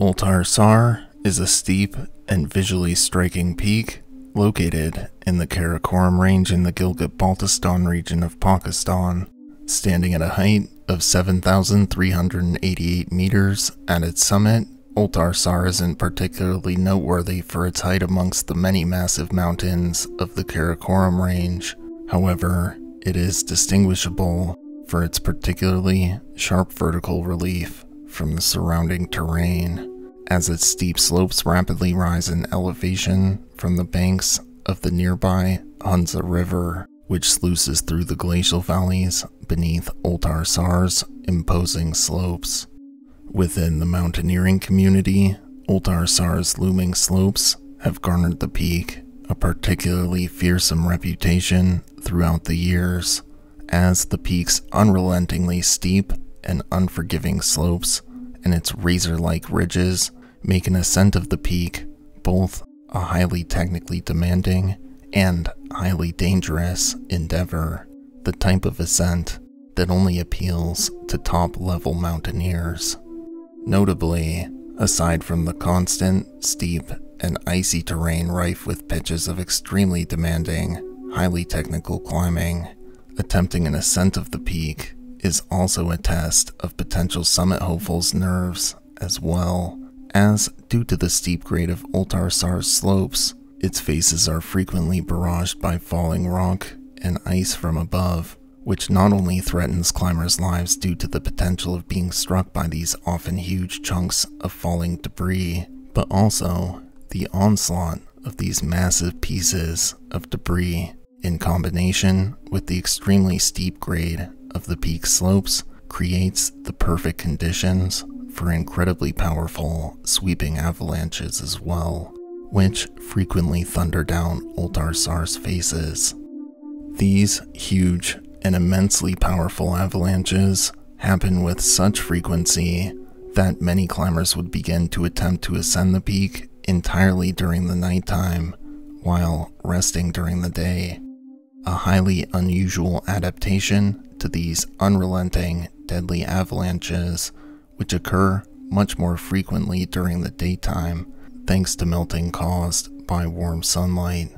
Ultar Sar is a steep and visually striking peak located in the Karakoram range in the Gilgit-Baltistan region of Pakistan. Standing at a height of 7,388 meters at its summit, Ultar Sar isn't particularly noteworthy for its height amongst the many massive mountains of the Karakoram range. However, it is distinguishable for its particularly sharp vertical relief from the surrounding terrain, as its steep slopes rapidly rise in elevation from the banks of the nearby Hunza River, which sluices through the glacial valleys beneath Ultar Sar's imposing slopes. Within the mountaineering community, Ultar Sar's looming slopes have garnered the peak a particularly fearsome reputation throughout the years, as the peak's unrelentingly steep and unforgiving slopes and its razor-like ridges make an ascent of the peak both a highly technically demanding and highly dangerous endeavor, the type of ascent that only appeals to top-level mountaineers. Notably, aside from the constant, steep, and icy terrain rife with pitches of extremely demanding, highly technical climbing, attempting an ascent of the peak is also a test of potential summit hopefuls' nerves as well, as due to the steep grade of Ultar Sar's slopes, its faces are frequently barraged by falling rock and ice from above, which not only threatens climbers' lives due to the potential of being struck by these often huge chunks of falling debris, but also the onslaught of these massive pieces of debris, in combination with the extremely steep grade of the peak slopes, creates the perfect conditions for incredibly powerful sweeping avalanches as well, which frequently thunder down Ultar Sar's faces. These huge and immensely powerful avalanches happen with such frequency that many climbers would begin to attempt to ascend the peak entirely during the nighttime while resting during the day, a highly unusual adaptation to these unrelenting, deadly avalanches, which occur much more frequently during the daytime thanks to melting caused by warm sunlight.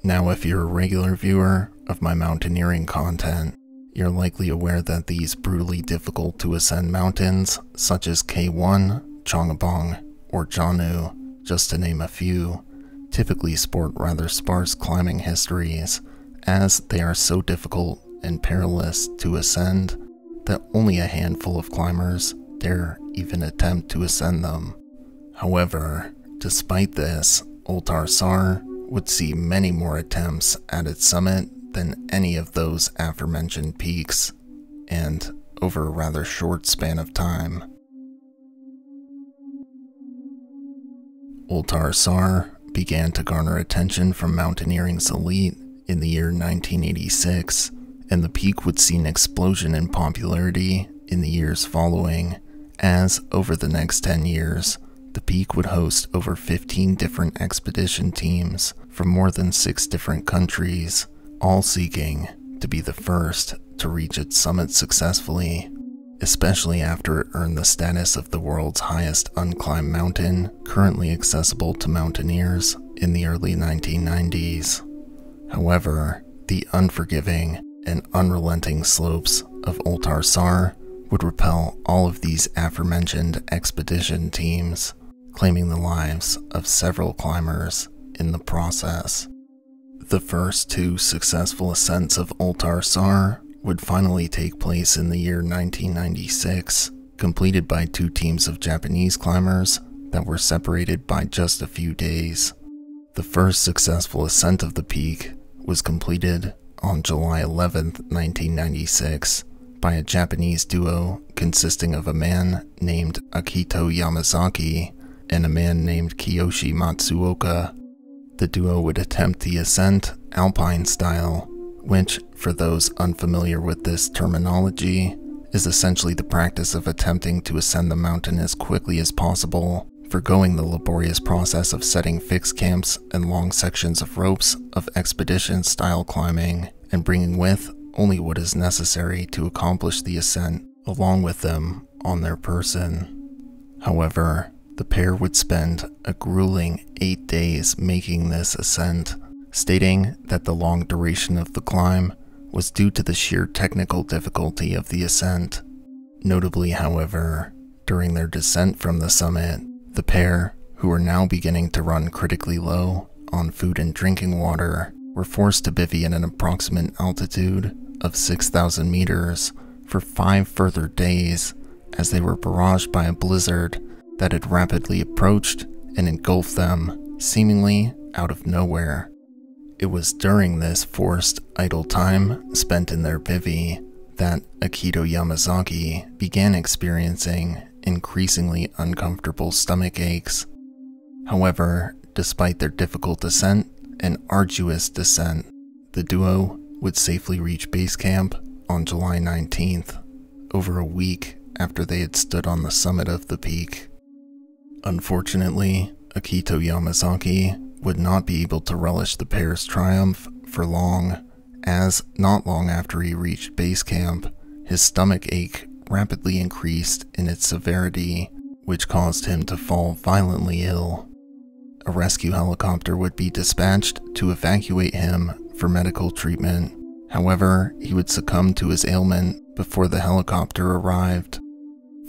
Now, if you're a regular viewer of my mountaineering content, you're likely aware that these brutally difficult to ascend mountains, such as K1, Chongabong, or Janu, just to name a few, typically sport rather sparse climbing histories, as they are so difficult and perilous to ascend that only a handful of climbers dare even attempt to ascend them. However, despite this, Ultar Sar would see many more attempts at its summit than any of those aforementioned peaks, and over a rather short span of time. Ultar Sar began to garner attention from mountaineering's elite in the year 1986, and the peak would see an explosion in popularity in the years following, as over the next 10 years, the peak would host over 15 different expedition teams from more than 6 different countries, all seeking to be the first to reach its summit successfully, especially after it earned the status of the world's highest unclimbed mountain currently accessible to mountaineers in the early 1990s. However, the unforgiving and unrelenting slopes of Ultar Sar would repel all of these aforementioned expedition teams, claiming the lives of several climbers in the process. The first 2 successful ascents of Ultar Sar would finally take place in the year 1996, completed by 2 teams of Japanese climbers that were separated by just a few days. The first successful ascent of the peak was completed on July 11, 1996, by a Japanese duo consisting of a man named Akito Yamazaki and a man named Kiyoshi Matsuoka. The duo would attempt the ascent alpine style, which, for those unfamiliar with this terminology, is essentially the practice of attempting to ascend the mountain as quickly as possible, forgoing the laborious process of setting fixed camps and long sections of ropes of expedition-style climbing, and bringing with only what is necessary to accomplish the ascent along with them on their person. However, the pair would spend a grueling 8 days making this ascent, stating that the long duration of the climb was due to the sheer technical difficulty of the ascent. Notably, however, during their descent from the summit, the pair, who were now beginning to run critically low on food and drinking water, were forced to bivvy at an approximate altitude of 6,000 meters for 5 further days as they were barraged by a blizzard that had rapidly approached and engulfed them, seemingly out of nowhere. It was during this forced idle time spent in their bivvy that Akito Yamazaki began experiencing increasingly uncomfortable stomach aches. However, despite their difficult ascent and arduous descent, the duo would safely reach base camp on July 19th, over a week after they had stood on the summit of the peak. Unfortunately, Akito Yamazaki would not be able to relish the pair's triumph for long, as not long after he reached base camp, his stomach ache rapidly increased in its severity, which caused him to fall violently ill. A rescue helicopter would be dispatched to evacuate him for medical treatment. However, he would succumb to his ailment before the helicopter arrived.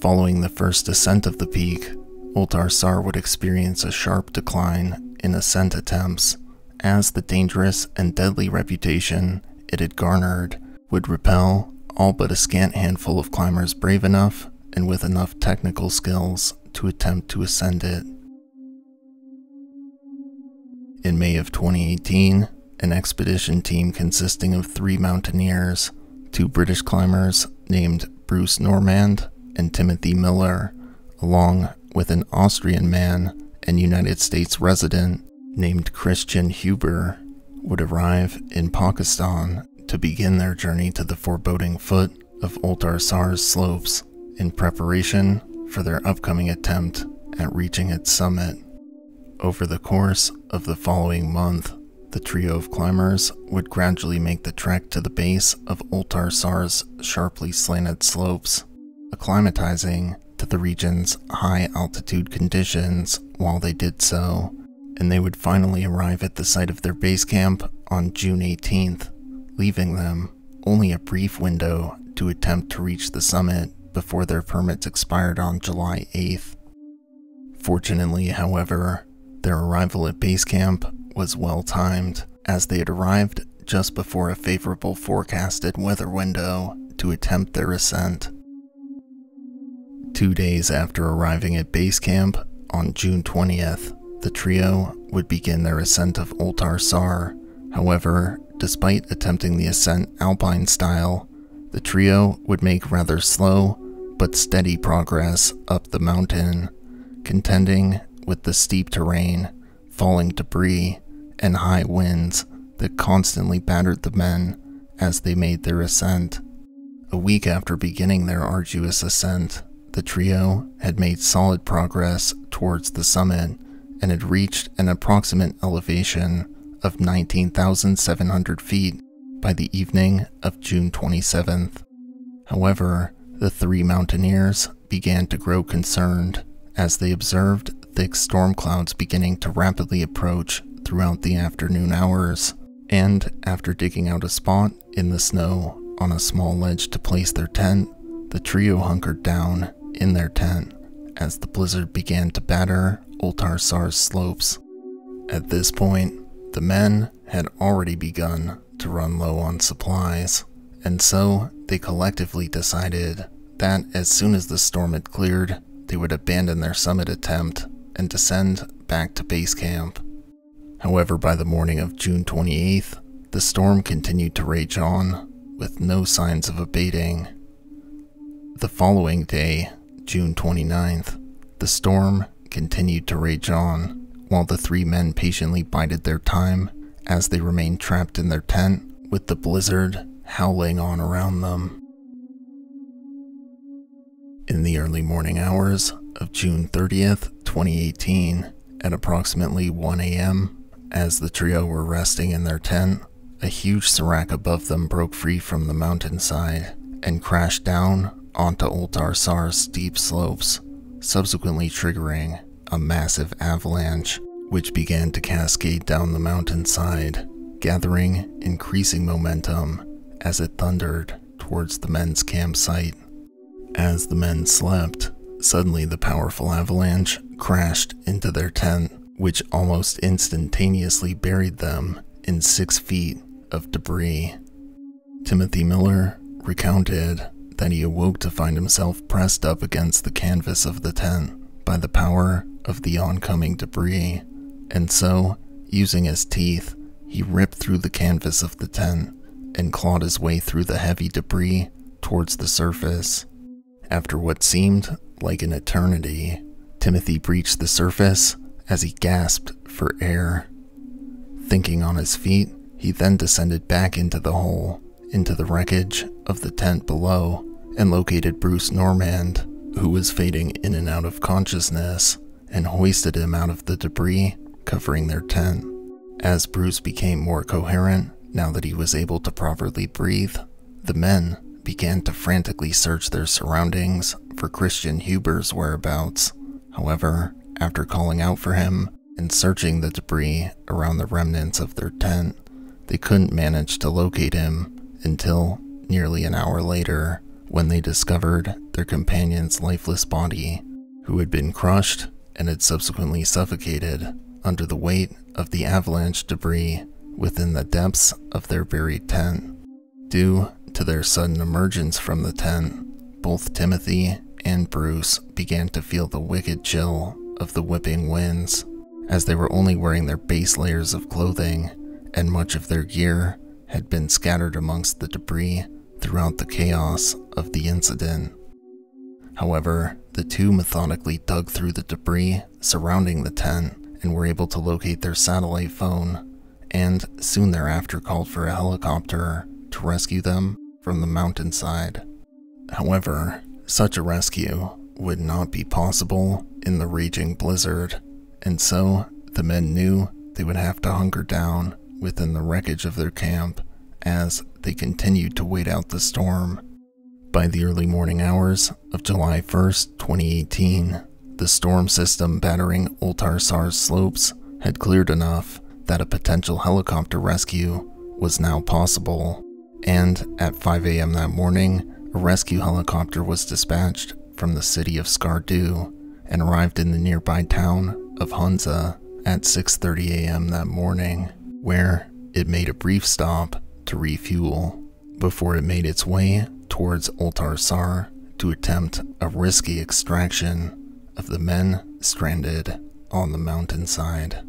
Following the first ascent of the peak, Ultar Sar would experience a sharp decline in ascent attempts, as the dangerous and deadly reputation it had garnered would repel all but a scant handful of climbers brave enough and with enough technical skills to attempt to ascend it. In May of 2018, an expedition team consisting of 3 mountaineers, 2 British climbers named Bruce Normand and Timothy Miller, along with an Austrian man and United States resident named Christian Huber, would arrive in Pakistan to begin their journey to the foreboding foot of Ultar Sar's slopes in preparation for their upcoming attempt at reaching its summit. Over the course of the following month, the trio of climbers would gradually make the trek to the base of Ultar Sar's sharply slanted slopes, acclimatizing to the region's high-altitude conditions while they did so, and they would finally arrive at the site of their base camp on June 18th, leaving them only a brief window to attempt to reach the summit before their permits expired on July 8th. Fortunately, however, their arrival at base camp was well timed, as they had arrived just before a favorable forecasted weather window to attempt their ascent. 2 days after arriving at base camp on June 20th, the trio would begin their ascent of Ultar Sar. However, despite attempting the ascent alpine style, the trio would make rather slow but steady progress up the mountain, contending with the steep terrain, falling debris, and high winds that constantly battered the men as they made their ascent. A week after beginning their arduous ascent, the trio had made solid progress towards the summit and had reached an approximate elevation of 19,700 feet by the evening of June 27th. However, the 3 mountaineers began to grow concerned as they observed thick storm clouds beginning to rapidly approach throughout the afternoon hours, and after digging out a spot in the snow on a small ledge to place their tent, the trio hunkered down in their tent as the blizzard began to batter Ultar Sar's slopes. At this point, the men had already begun to run low on supplies, and so they collectively decided that as soon as the storm had cleared, they would abandon their summit attempt and descend back to base camp. However, by the morning of June 28th, the storm continued to rage on, with no signs of abating. The following day, June 29th, the storm continued to rage on, while the 3 men patiently bided their time as they remained trapped in their tent with the blizzard howling on around them. In the early morning hours of June 30th, 2018, at approximately 1 a.m., as the trio were resting in their tent, a huge serac above them broke free from the mountainside and crashed down onto Ultar Sar's steep slopes, subsequently triggering a massive avalanche, which began to cascade down the mountainside, gathering increasing momentum as it thundered towards the men's campsite. As the men slept, suddenly the powerful avalanche crashed into their tent, which almost instantaneously buried them in 6 feet of debris. Timothy Miller recounted that he awoke to find himself pressed up against the canvas of the tent by the power of the oncoming debris, and so, using his teeth, he ripped through the canvas of the tent and clawed his way through the heavy debris towards the surface. After what seemed like an eternity, Timothy breached the surface as he gasped for air. Thinking on his feet, he then descended back into the hole, into the wreckage of the tent below, and located Bruce Normand, who was fading in and out of consciousness, and hoisted him out of the debris covering their tent. As Bruce became more coherent, now that he was able to properly breathe, the men began to frantically search their surroundings for Christian Huber's whereabouts. However, after calling out for him and searching the debris around the remnants of their tent, they couldn't manage to locate him until nearly an hour later, when they discovered their companion's lifeless body, who had been crushed and had subsequently suffocated under the weight of the avalanche debris within the depths of their buried tent. Due to their sudden emergence from the tent, both Timothy and Bruce began to feel the wicked chill of the whipping winds, as they were only wearing their base layers of clothing, and much of their gear had been scattered amongst the debris throughout the chaos of the incident. However, the two methodically dug through the debris surrounding the tent and were able to locate their satellite phone, and soon thereafter called for a helicopter to rescue them from the mountainside. However, such a rescue would not be possible in the raging blizzard, and so the men knew they would have to hunker down within the wreckage of their camp as they continued to wait out the storm. By the early morning hours of July 1st, 2018, the storm system battering Ultar Sar's slopes had cleared enough that a potential helicopter rescue was now possible, and at 5 a.m. that morning, a rescue helicopter was dispatched from the city of Skardu and arrived in the nearby town of Hunza at 6:30 a.m. that morning, where it made a brief stop to refuel before it made its way towards Ultar Sar to attempt a risky extraction of the men stranded on the mountainside.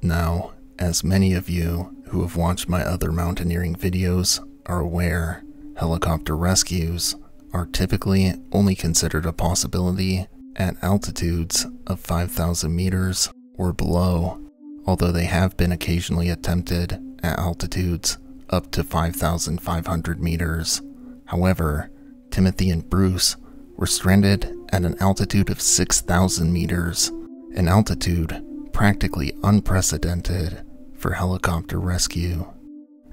Now, as many of you who have watched my other mountaineering videos are aware, helicopter rescues are typically only considered a possibility at altitudes of 5,000 meters or below, although they have been occasionally attempted at altitudes up to 5,500 meters. However, Timothy and Bruce were stranded at an altitude of 6,000 meters, an altitude practically unprecedented for helicopter rescue.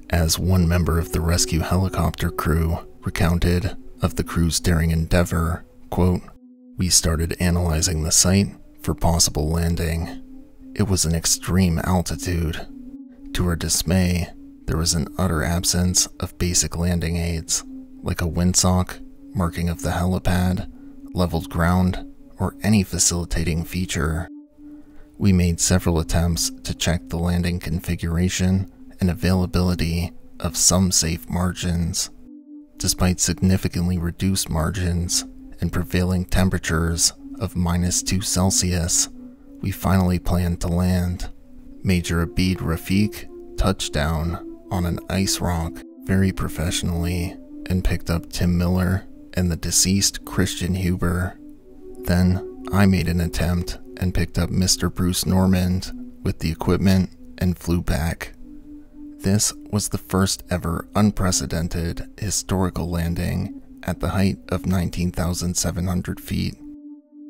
As one member of the rescue helicopter crew recounted of the crew's daring endeavor, quote, "We started analyzing the site for possible landing. It was an extreme altitude. To our dismay, there was an utter absence of basic landing aids, like a windsock, marking of the helipad, leveled ground, or any facilitating feature. We made several attempts to check the landing configuration and availability of some safe margins. Despite significantly reduced margins and prevailing temperatures of -2 Celsius, we finally planned to land. Major Abid Rafiq touched down on an ice rock very professionally and picked up Tim Miller and the deceased Christian Huber. Then I made an attempt and picked up Mr. Bruce Normand with the equipment and flew back. This was the first ever unprecedented historical landing at the height of 19,700 feet.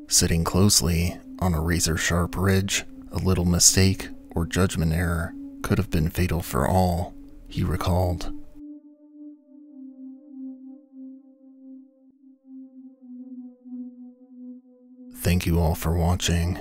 Sitting closely on a razor-sharp ridge, a little mistake or judgment error could have been fatal for all," he recalled. Thank you all for watching.